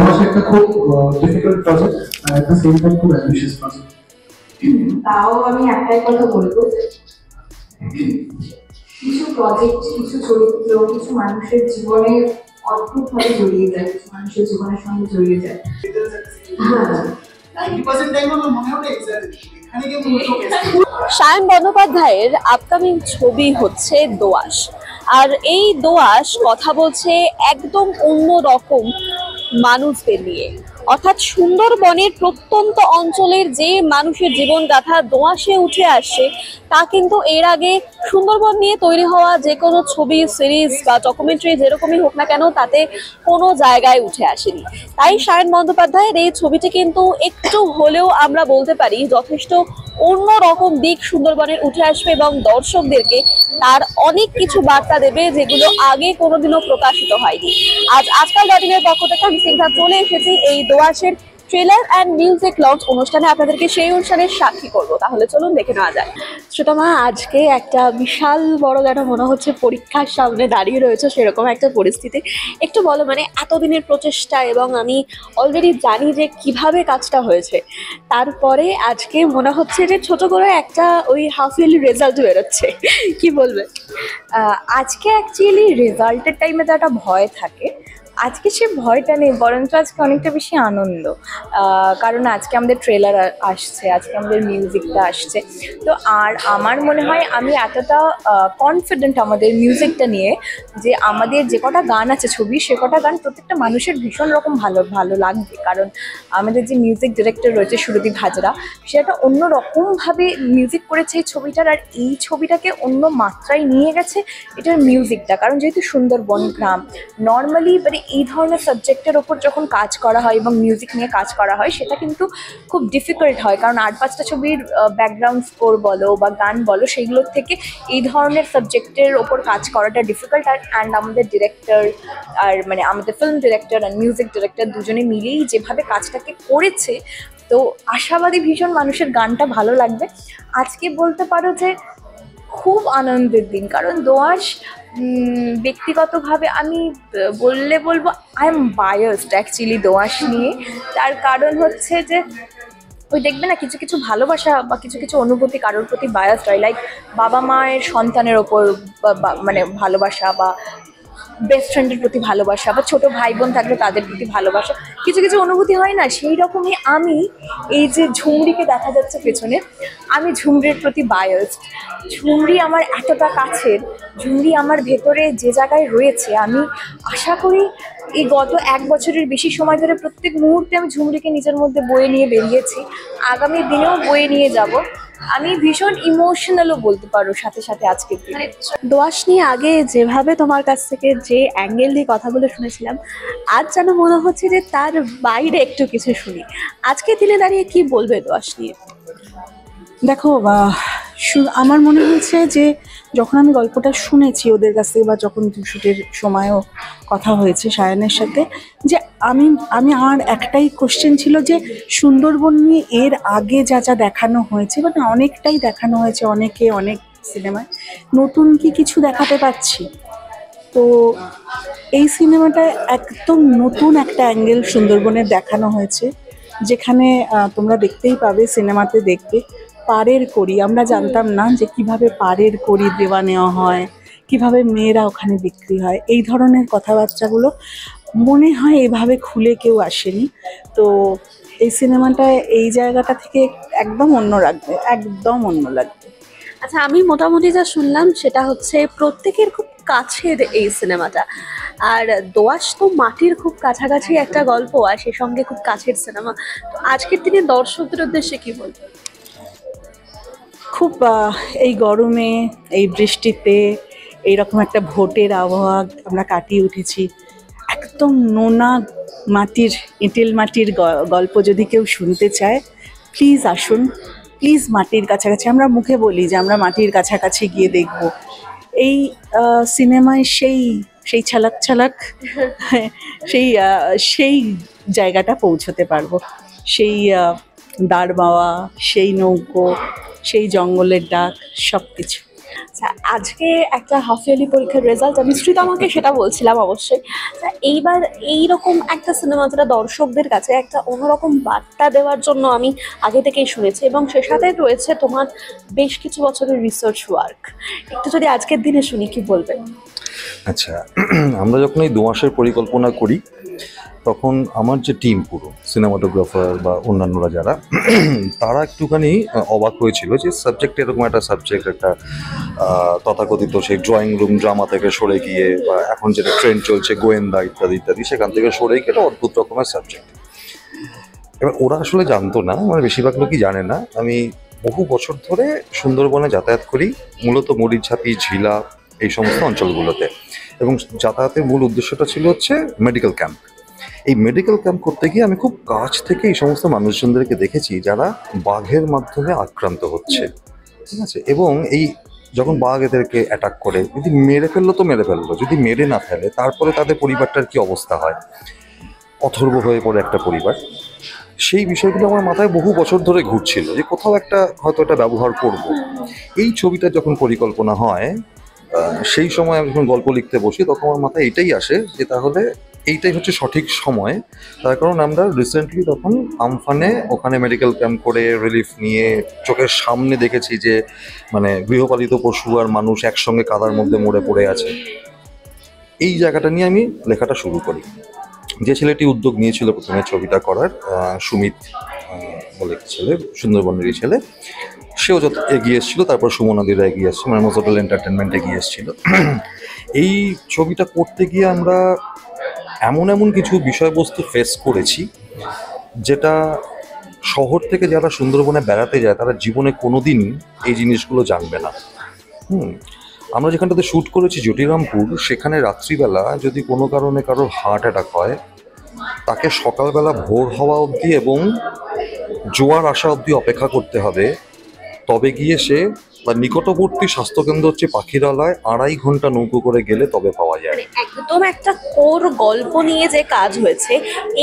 দোয়াশ একটা খুব ডিফিকাল্ট প্রজেক্ট আর এট দ্য সেম টাইম খুব অ্যাম্বিশিয়াস প্রজেক্ট। তাও আমি একটাই কথা বলবো, কিছু প্রজেক্ট, কিছু চরিত্র, কিছু মানুষের জীবনে অদ্ভুতভাবে জড়িয়ে যায়, কিছু মানুষের জীবনের সঙ্গে জড়িয়ে যায়। সায়ন বন্দ্যোপাধ্যায়ের আপকামিং ছবি হচ্ছে দোআঁশ। আর এই দোআঁশ কথা বলছে একদম অন্য রকম মানুষদের নিয়ে, অর্থাৎ সুন্দরবনের প্রত্যন্ত অঞ্চলের যে মানুষের জীবনগাথা দোআঁশে উঠে আসছে তা কিন্তু এর আগে সুন্দরবন নিয়ে তৈরি হওয়া যে কোনো ছবি, সিরিজ বা ডকুমেন্টারি যেরকমই হোক না কেন তাতে কোনো জায়গায় উঠে আসেনি। তাই সায়ন বন্দ্যোপাধ্যায়ের এই ছবিটি কিন্তু একটু হলেও আমরা বলতে পারি যথেষ্ট অন্য রকম দিক সুন্দরবনের উঠে আসবে এবং দর্শকদেরকে তার অনেক কিছু বার্তা দেবে যেগুলো আগে কোনোদিনও প্রকাশিত হয়নি। আজকাল ডটিনের পক্ষ থেকে আমি সিংহা চলে এসেছি এই দোআঁশের ট্রেলার অ্যান্ড মিউজিক লঞ্চ অনুষ্ঠানে, আপনাদেরকে সেই অনুষ্ঠানের সাক্ষী করবো। তাহলে চলুন দেখে নেওয়া যায়। শ্রোতামা, আজকে একটা বিশাল বড় যেন মনে হচ্ছে পরীক্ষার সামনে দাঁড়িয়ে রয়েছে সেরকম একটা পরিস্থিতি। একটু বলো, মানে এতদিনের প্রচেষ্টা এবং আমি অলরেডি জানি যে কিভাবে কাজটা হয়েছে, তারপরে আজকে মনে হচ্ছে যে ছোট করে একটা ওই হাফ ইয়ারলি রেজাল্ট বেরোচ্ছে, কি বলবে? আজকে অ্যাকচুয়ালি রেজাল্টের টাইমে তো একটা ভয় থাকে, আজকে সে ভয়টা নেই, বরঞ্চ আজকে অনেকটা বেশি আনন্দ। কারণ আজকে আমাদের ট্রেলার আসছে, আজকে আমাদের মিউজিকটা আসছে। তো আর আমার মনে হয় আমি এতটা কনফিডেন্ট আমাদের মিউজিকটা নিয়ে যে আমাদের যে কটা গান আছে ছবি, সে কটা গান প্রত্যেকটা মানুষের ভীষণ রকম ভালো ভালো লাগবে। কারণ আমাদের যে মিউজিক ডিরেক্টর রয়েছে সুরদীপ হাজরা, সে একটা অন্য রকমভাবে মিউজিক করেছে এই ছবিটার, আর এই ছবিটাকে অন্য মাত্রায় নিয়ে গেছে এটার মিউজিকটা। কারণ যেহেতু সুন্দরবন গ্রাম, নর্মালি মানে এই ধরনের সাবজেক্টের ওপর যখন কাজ করা হয় এবং মিউজিক নিয়ে কাজ করা হয় সেটা কিন্তু খুব ডিফিকাল্ট হয়। কারণ 8-5টা ছবির ব্যাকগ্রাউন্ড স্কোর বলো বা গান বলো, সেইগুলোর থেকে এই ধরনের সাবজেক্টের ওপর কাজ করাটা ডিফিকাল্ট। অ্যান্ড আমাদের ডিরেক্টর আর মানে আমাদের film director and music director দুজনে মিলেই যেভাবে কাজটাকে করেছে, তো আশাবাদী ভীষণ মানুষের গানটা ভালো লাগবে। আজকে বলতে পারো যে খুব আনন্দের দিন, কারণ দোআঁশ ব্যক্তিগতভাবে আমি বলবো আই এম বায়াসড অ্যাকচুয়ালি দোআঁশ নিয়ে। তার কারণ হচ্ছে যে ওই দেখবে না কিছু কিছু ভালোবাসা বা কিছু কিছু অনুভূতি কারোর প্রতি বায়াসড হয়, লাইক বাবা মায়ের সন্তানের ওপর মানে ভালোবাসা, বা বেস্ট ফ্রেন্ডের প্রতি ভালোবাসা, বা ছোটো ভাই বোন থাকলে তাদের প্রতি ভালোবাসা, কিছু কিছু অনুভূতি হয় না? সেই রকমই আমি এই যে ঝুমরিকে দেখা যাচ্ছে পেছনে, আমি ঝুমরির প্রতি বায়াসড। ঝুমরি আমার এতটা কাছের, ঝুমরি আমার ভেতরে যে জায়গায় রয়েছে, আমি আশা করি এই গত 1 বছরের বেশি সময় ধরে প্রত্যেক মুহূর্তে আমি ঝুমরিকে নিজের মধ্যে বয়ে নিয়ে বেরিয়েছি, আগামী দিনেও বয়ে নিয়ে যাব। আমি ভীষণ ইমোশনালও বলতে পারো সাথে সাথে আজকের দিনে। দোআঁশ নিয়ে আগে যেভাবে তোমার কাছ থেকে যে অ্যাঙ্গেল দিয়ে কথাগুলো শুনেছিলাম, আজ যেন মনে হচ্ছে যে তার বাইরে একটু কিছু শুনি। আজকে দিনে দাঁড়িয়ে কি বলবে দোআঁশ নিয়ে? দেখো, আমার মনে হয়েছে যে যখন আমি গল্পটা শুনেছি ওদের কাছ থেকে, বা যখন শ্যুটের সময়ও কথা হয়েছে সায়নের সাথে, যে আমি আমার একটাই কোশ্চেন ছিল যে সুন্দরবন নিয়ে এর আগে যা যা দেখানো হয়েছে, মানে অনেকটাই দেখানো হয়েছে অনেক সিনেমায়, নতুন কি কিছু দেখাতে পাচ্ছি? তো এই সিনেমাটায় একদম নতুন একটা অ্যাঙ্গেল সুন্দরবনের দেখানো হয়েছে, যেখানে তোমরা দেখতেই পাবে, সিনেমাতে দেখবে পাড়ের কড়ি। আমরা জানতাম না যে কিভাবে পাড়ের কড়ি দেওয়া নেওয়া হয়, কিভাবে মেয়েরা ওখানে বিক্রি হয়। এই ধরনের কথাবার্তাগুলো মনে হয় এভাবে খুলে কেউ আসেনি। তো এই সিনেমাটায় এই জায়গাটা থেকে একদম অন্য লাগবে, একদম অন্য লাগবে। আচ্ছা, আমি মোটামুটি যা শুনলাম সেটা হচ্ছে প্রত্যেকের খুব কাছের এই সিনেমাটা, আর দোআঁশ তো মাটির খুব কাছাকাছি একটা গল্প, আর সে সঙ্গে খুব কাছের সিনেমা। তো আজকের দিনে দর্শকদের উদ্দেশ্যে কি বলবো? খুব এই গরমে, এই বৃষ্টিতে, এইরকম একটা ভোটের আবহাওয়া আমরা কাটিয়ে উঠেছি। একদম নোনা মাটির, এঁটেল মাটির গল্প যদি কেউ শুনতে চায়, প্লিজ আসুন, প্লিজ মাটির কাছাকাছি। আমরা মুখে বলি যে আমরা মাটির কাছাকাছি গিয়ে দেখব, এই সিনেমায় সেই ছালাক সেই জায়গাটা পৌঁছতে পারবো। সেই দাঁড় বাওয়া, সেই নৌকো, সেই জঙ্গলের ডাক, সব কিছু। আচ্ছা, আজকে একটা হাফ ইয়ারলি পরীক্ষার রেজাল্ট আমি শ্রীতমাকে সেটা বলছিলাম অবশ্যই। আচ্ছা, এইবার এইরকম একটা সিনেমা যেটা দর্শকদের কাছে একটা অন্যরকম বার্তা দেওয়ার জন্য আমি আগে থেকেই শুনেছি, এবং সে সাথে রয়েছে তোমার বেশ কিছু বছরের রিসার্চ ওয়ার্ক। একটু যদি আজকের দিনে শুনি, কি বলবেন? আচ্ছা, আমরা যখন এই 2 মাসের পরিকল্পনা করি তখন আমার যে টিম পুরো সিনেমাটোগ্রাফার বা অন্যান্যরা যারা তারা একটুখানি অবাক হয়েছিল যে সাবজেক্ট এরকম একটা সাবজেক্ট, একটা তথাকথিত সেই ড্রয়িং রুম ড্রামা থেকে সরে গিয়ে বা এখন যেটা ট্রেন্ড চলছে গোয়েন্দা ইত্যাদি ইত্যাদি, সেখান থেকে সরে গিয়ে একটা অদ্ভুত রকমের সাবজেক্ট। এবার ওরা আসলে জানতো না, মানে বেশিরভাগ লোকই জানে না, আমি বহু বছর ধরে সুন্দরবনে যাতায়াত করি, মূলত মরিচঝাপি, ঝিলা এই সমস্ত অঞ্চলগুলোতে, এবং যাতায়াতের মূল উদ্দেশ্যটা ছিল হচ্ছে মেডিকেল ক্যাম্প। এই মেডিকেল ক্যাম্প করতে গিয়ে আমি খুব কাছ থেকে এই সমস্ত মানুষজনদেরকে দেখেছি যারা বাঘের মাধ্যমে আক্রান্ত হচ্ছে, ঠিক আছে। এবং এই যখন বাঘ এদেরকে অ্যাটাক করে, যদি মেরে ফেললো তো মেরে ফেললো, যদি মেরে না ফেলে তারপরে তাদের পরিবারটার কি অবস্থা হয়, অথর্ব হয়ে পড়ে একটা পরিবার। সেই বিষয়গুলো আমার মাথায় বহু বছর ধরে ঘুরছিল যে কোথাও একটা হয়তো এটা ব্যবহার করব। এই ছবিটা যখন পরিকল্পনা হয়, সেই সময় আমি যখন গল্প লিখতে বসি তখন আমার মাথায় এটাই আসে যে তাহলে এইটাই হচ্ছে সঠিক সময়। তার কারণ আমরা রিসেন্টলি তখন আমফানে ওখানে মেডিকেল ক্যাম্প করে রিলিফ নিয়ে চোখের সামনে দেখেছি যে মানে গৃহপালিত পশু আর মানুষ একসঙ্গে কাদার মধ্যে মরে পড়ে আছে। এই জায়গাটা নিয়ে আমি লেখাটা শুরু করি। যে ছেলেটি উদ্যোগ নিয়েছিল প্রথমে ছবিটা করার, সুমিত বলে একটি ছেলে, সুন্দরবনেরই ছেলে, সেও যত এগিয়ে এসেছিল, তারপর সুমনাদিরা এগিয়ে এসছে, মানে মোজোটাল এন্টারটেনমেন্ট এগিয়ে এসেছিল। এই ছবিটা করতে গিয়ে আমরা এমন এমন কিছু বিষয়বস্তু ফেস করেছি যেটা শহর থেকে যারা সুন্দরবনে বেড়াতে যায় তারা জীবনে কোনোদিন এই জিনিসগুলো জানবে না। আমরা যেখানটাতে শ্যুট করেছি জটিরামপুর, সেখানে রাত্রিবেলা যদি কোনো কারণে কারোর হার্ট অ্যাটাক হয়, তাকে সকালবেলা ভোর হওয়া অবধি এবং জোয়ার আসা অবধি অপেক্ষা করতে হবে, তবে গিয়ে সে বা নিকটবর্তী স্বাস্থ্যকেন্দ্র হচ্ছে পাখিরালয় 2.5 ঘন্টা নৌকো করে গেলে তবে পাওয়া যায়। একদম একটা কোর গল্প নিয়ে যে কাজ হয়েছে,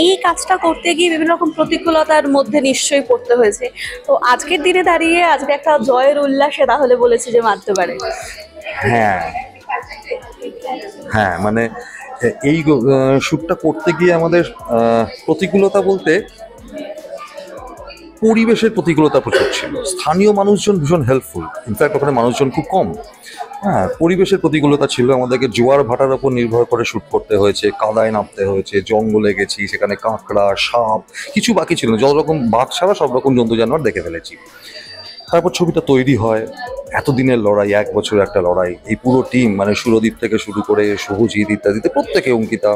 এই কাজটা করতে গিয়ে বিভিন্ন রকম প্রতিকূলতার মধ্যে নিশ্চয়ই পড়তে হয়েছে। তো আজকের দিনে দাঁড়িয়ে আজকে একটা জয়ের উল্লাসে তাহলে বলেছি যে মারতে পারে। হ্যাঁ হ্যাঁ, মানে এই শ্যুটটা করতে গিয়ে আমাদের প্রতিকূলতা বলতে পরিবেশের প্রতিকূলতা প্রচুর ছিল। স্থানীয় মানুষজন ভীষণ হেল্পফুল, ইনফ্যাক্ট ওখানে মানুষজন খুব কম। হ্যাঁ, পরিবেশের প্রতিকূলতা ছিল, আমাদেরকে জোয়ার ভাটার ওপর নির্ভর করে শ্যুট করতে হয়েছে, কাদায় নামতে হয়েছে, জঙ্গলে গেছি, সেখানে কাঁকড়া, সাপ, কিছু বাকি ছিল না, যত রকম বাঘ ছাড়া সব রকম জন্তু জানোয়ার দেখে ফেলেছি। তারপর ছবিটা তৈরি হয়, এতদিনের লড়াই, 1 বছর একটা লড়াই। এই পুরো টিম, মানে সুরদীপ থেকে শুরু করে শুভজিৎ ইত্যাদিতে প্রত্যেকে, অঙ্কিতা।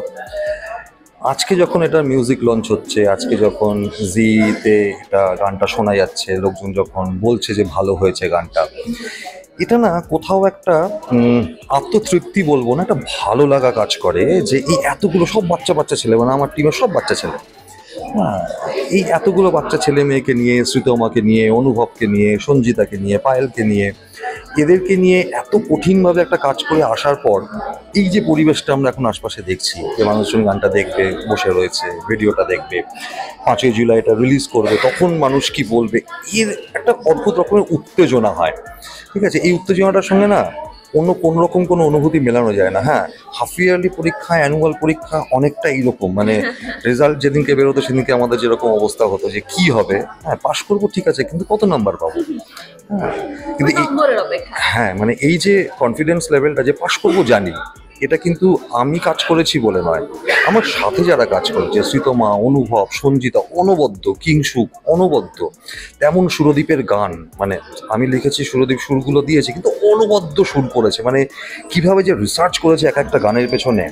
আজকে যখন এটা মিউজিক লঞ্চ হচ্ছে, আজকে যখন জিতে এটা গানটা শোনা যাচ্ছে, লোকজন যখন বলছে যে ভালো হয়েছে গানটা, এটা না কোথাও একটা আত্মতৃপ্তি বলবো না, একটা ভালো লাগা কাজ করে যে এই এতগুলো সব বাচ্চা বাচ্চা ছেলে, মানে আমার টিমের সব বাচ্চা ছেলে, হ্যাঁ, এই এতগুলো বাচ্চা ছেলে মেয়েকে নিয়ে, শ্রীতমাকে নিয়ে, অনুভবকে নিয়ে, সঞ্জিতাকে নিয়ে, পায়েলকে নিয়ে, এদেরকে নিয়ে এত কঠিনভাবে একটা কাজ করে আসার পর এই যে পরিবেশটা আমরা এখন আশপাশে দেখছি, যে মানুষজন গানটা দেখবে, বসে রয়েছে, ভিডিওটা দেখবে, 5ই জুলাই এটা রিলিজ করবে, তখন মানুষ কি বলবে, এর একটা অদ্ভুত রকমের উত্তেজনা হয়। ঠিক আছে, এই উত্তেজনাটার সঙ্গে না অন্য কোনো রকম কোনো অনুভূতি মেলানো যায় না। হ্যাঁ, হাফ ইয়ারলি পরীক্ষা, অ্যানুয়াল পরীক্ষা অনেকটা এইরকম, মানে রেজাল্ট যেদিনকে বেরোতো সেদিনকে আমাদের যেরকম অবস্থা হতো যে কি হবে, হ্যাঁ পাশ করবো ঠিক আছে, কিন্তু কত নাম্বার পাবো, হ্যাঁ কিন্তু হ্যাঁ মানে এই যে কনফিডেন্স লেভেলটা যে পাশ করবো জানি, এটা কিন্তু আমি কাজ করেছি বলে নয়, আমার সাথে যারা কাজ করেছে, শ্রীতমা, অনুভব, সঞ্জিতা অনবদ্য, কিংসুক অনবদ্য, তেমন সুরদীপের গান, মানে আমি লিখেছি, সুরদীপ সুরগুলো দিয়েছে, কিন্তু অনবদ্য সুর করেছে, মানে কিভাবে যে রিসার্চ করেছে এক একটা গানের পেছনে,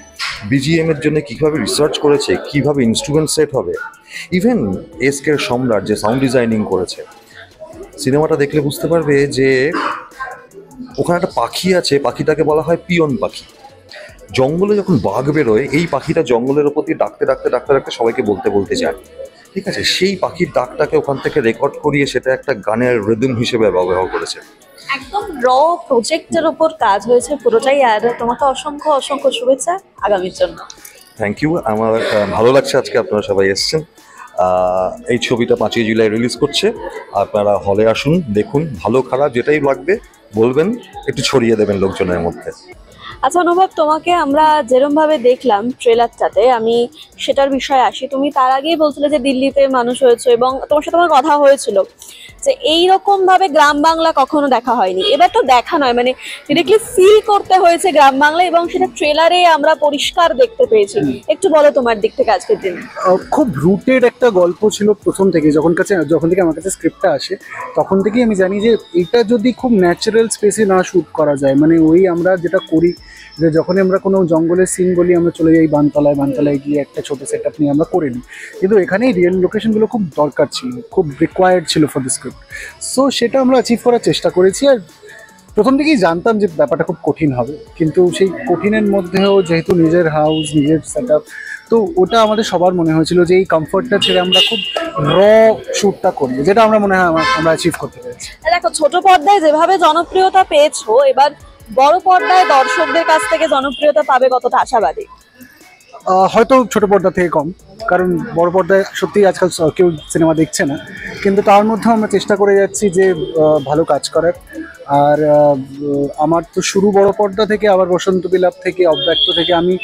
বিজিএম এর জন্য কিভাবে রিসার্চ করেছে, কিভাবে ইনস্ট্রুমেন্ট সেট হবে, ইভেন এসকে সম্রাট যে সাউন্ড ডিজাইনিং করেছে। সিনেমাটা দেখলে বুঝতে পারবে যে ওখানে একটা পাখি আছে, পাখিটাকে বলা হয় পিয়ন পাখি। জঙ্গলে যখন বাঘ বেরোয়, এই পাখিটা জঙ্গলের ওপর দিয়ে ডাকতে ডাকতে ডাকতে ডাকতে সবাইকে বলতে বলতে যায়, ঠিক আছে। সেই পাখির ডাকটাকে ওখান থেকে রেকর্ড করিয়ে সেটা একটা গানের রিদম হিসেবে ব্যবহার করেছে। একদম র প্রজেক্টের ওপর কাজ হয়েছে পুরোটাই, আর তোমাকে অসংখ্য অসংখ্য শুভেচ্ছা আগামীর জন্য। থ্যাংক ইউ, আমার ভালো লাগছে আজকে আপনারা সবাই এসছেন। এই ছবিটা 5ই জুলাই রিলিজ করছে, আপনারা হলে আসুন, দেখুন, ভালো খারাপ যেটাই লাগবে বলবেন, একটু ছড়িয়ে দেবেন লোকজনের মধ্যে। আচ্ছা অনুভব, তোমাকে আমরা যেরকম ভাবে দেখলাম ট্রেলারটাতে, আমি সেটার বিষয়ে আসি। তুমি তার আগেই বলছিলে যে দিল্লিতে মানুষ হয়েছে এবং তোমার সাথে আমার কথা হয়েছিল যে এইরকম ভাবে গ্রাম বাংলা কখনো দেখা হয়নি। এবার তো দেখা নয়, মানে ডিরেক্টলি ফিল করতে হয়েছে গ্রাম বাংলা, এবং সেটা ট্রেলারে আমরা পরিষ্কার দেখতে পেয়েছি। একটু বলো তোমার দিক থেকে আজকের দিন। খুব রুটেড একটা গল্প ছিল প্রথম থেকে, যখন থেকে আমার কাছে স্ক্রিপ্টটা আসে তখন থেকেই আমি জানি যে এটা যদি খুব ন্যাচারাল স্পেসে না শ্যুট করা যায়, মানে ওই আমরা যেটা করি যে যখনই আমরা কোনো জঙ্গলের সিন বলি আমরা চলে যাই বানতলায় গিয়ে একটা ছোটো সেট আপ নিয়ে আমরা করে নিই, কিন্তু এখানেই রিয়েল লোকেশনগুলো খুব দরকার ছিল, খুব রিকোয়ার্ড ছিল ফর দ্য স্ক্রিপ্ট। সো সেটা আমরা অ্যাচিভ করার চেষ্টা করেছি। আর প্রথম থেকেই জানতাম যে ব্যাপারটা খুব কঠিন হবে, কিন্তু সেই কঠিনের মধ্যেও যেহেতু নিজের হাউস, নিজের সেট আপ, তো ওটা আমাদের সবার মনে হয়েছিল যে এই কমফর্টটা ছেড়ে আমরা খুব র শ্যুটটা করি, যেটা আমরা মনে হয় আমরা অ্যাচিভ করতে পেরেছি। দেখো, ছোট পর্দায় যেভাবে জনপ্রিয়তা পেয়েছো, এবার বড় পর্দায় দর্শকদের কাছ থেকে জনপ্রিয়তা পাবে কতটা আশাবাদী? হয়তো ছোট পর্দা থেকে কম, কারণ বড় পর্দায় সত্যিই আজকাল কেউ সিনেমা দেখছে না, কিন্তু তার মধ্যেও আমরা চেষ্টা করে যাচ্ছি যে ভালো কাজ করার। আর আমার তো শুরু বড় পর্দা থেকে, আবার বসন্ত বিলাপ থেকে, অব্যক্ত থেকে আমি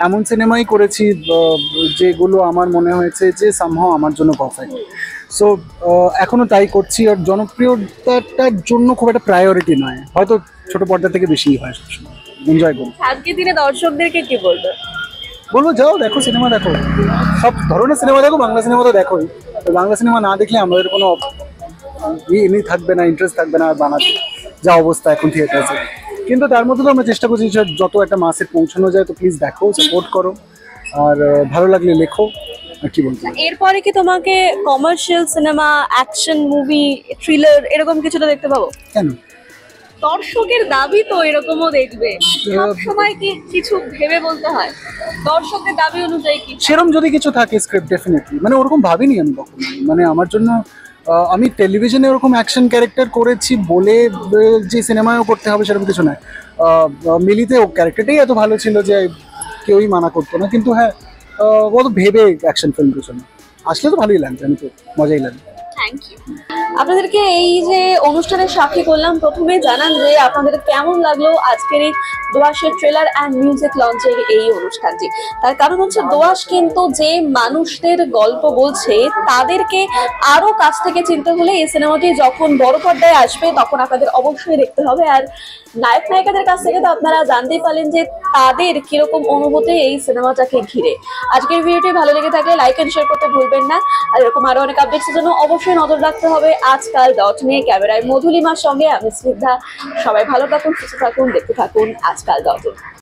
এমন সিনেমাই করেছি যেগুলো আমার মনে হয়েছে যে সামহাও আমার জন্য পারফেক্ট। সো এখনও তাই করছি। আর জনপ্রিয়তাটার জন্য খুব একটা প্রায়োরিটি নয়, হয়তো ছোট পর্দা থেকে বেশিই হয়, সবসময় এনজয় করি। আজকের দিনে দর্শকদেরকে কি বলবে? বলবো যাও দেখো, সিনেমা দেখো, সব ধরনের সিনেমা দেখো, বাংলা সিনেমা তো দেখোই। তো বাংলা সিনেমা না দেখলে আমাদের কোনো এমনি থাকবে না, ইন্টারেস্ট থাকবে না আর বানাতে, যা অবস্থা এখন থিয়েটার্সে। কিন্তু তার মধ্যে তো আমরা চেষ্টা করছি যত একটা মাসে পৌঁছানো যায়। তো প্লিজ দেখো, সাপোর্ট করো, আর ভালো লাগলে লেখো। আর কি বলবো, এরপরে কি তোমাকে commercial cinema, action movie, thriller এরকম কিছুটা দেখতে পাবো? কেন? দর্শকের দাবি তো এরকমও দেখবে, সব সময় কি কিছু ভেবে বলতে হয়? দর্শকের দাবি অনুযায়ী কি সেরকম যদি কিছু থাকে স্ক্রিপ্ট, ডেফিনেটলি, মানে ওরকম ভাবিনি আমি কখনো। মানে আমার জন্য আমি টেলিভিশনে ওরকম অ্যাকশন ক্যারেক্টার করেছি বলে যে সিনেমায়ও করতে হবে সেরকম কিছু নয়। মিলিতে ও ক্যারেক্টারটাই এত ভালো ছিল যে কেউই মানা করতো না। কিন্তু হ্যাঁ, ও তো ভেবে অ্যাকশন ফিল্ম পেছনে আসলে তো ভালোই লাগবে, আমি তো মজাই লাগবে। Thank you. আপনাদেরকে এই যে অনুষ্ঠানের সাক্ষী করলাম, প্রথমে জানান যে আপনাদের কেমন লাগলো আজকের এই দোয়াশের ট্রেলার অ্যান্ড মিউজিক লঞ্চের এই অনুষ্ঠানটি। তার কারণ হচ্ছে দোয়াশ কিন্তু যে মানুষদের গল্প বলছে তাদেরকে আরো কাছ থেকে চিনতে হলে এই সিনেমাটি যখন বড় পর্দায় আসবে তখন আপনাদের অবশ্যই দেখতে হবে। আর নায়ক নায়িকাদের কাছ থেকে তো আপনারা জানতেই পারলেন যে তাদের কিরকম অনুভূতি এই সিনেমাটাকে ঘিরে। আজকের ভিডিওটি ভালো লেগে থাকলে লাইক এন্ড শেয়ার করতে ভুলবেন না। আর এরকম আরো অনেক আপডেটসের জন্য অবশ্যই নজর রাখতে হবে আজকাল.নে। ক্যামেরায় মধুলিমার সঙ্গে আমি স্নিগ্ধা। সবাই ভালো থাকুন, সুস্থ থাকুন, দেখতে থাকুন আজকাল.in।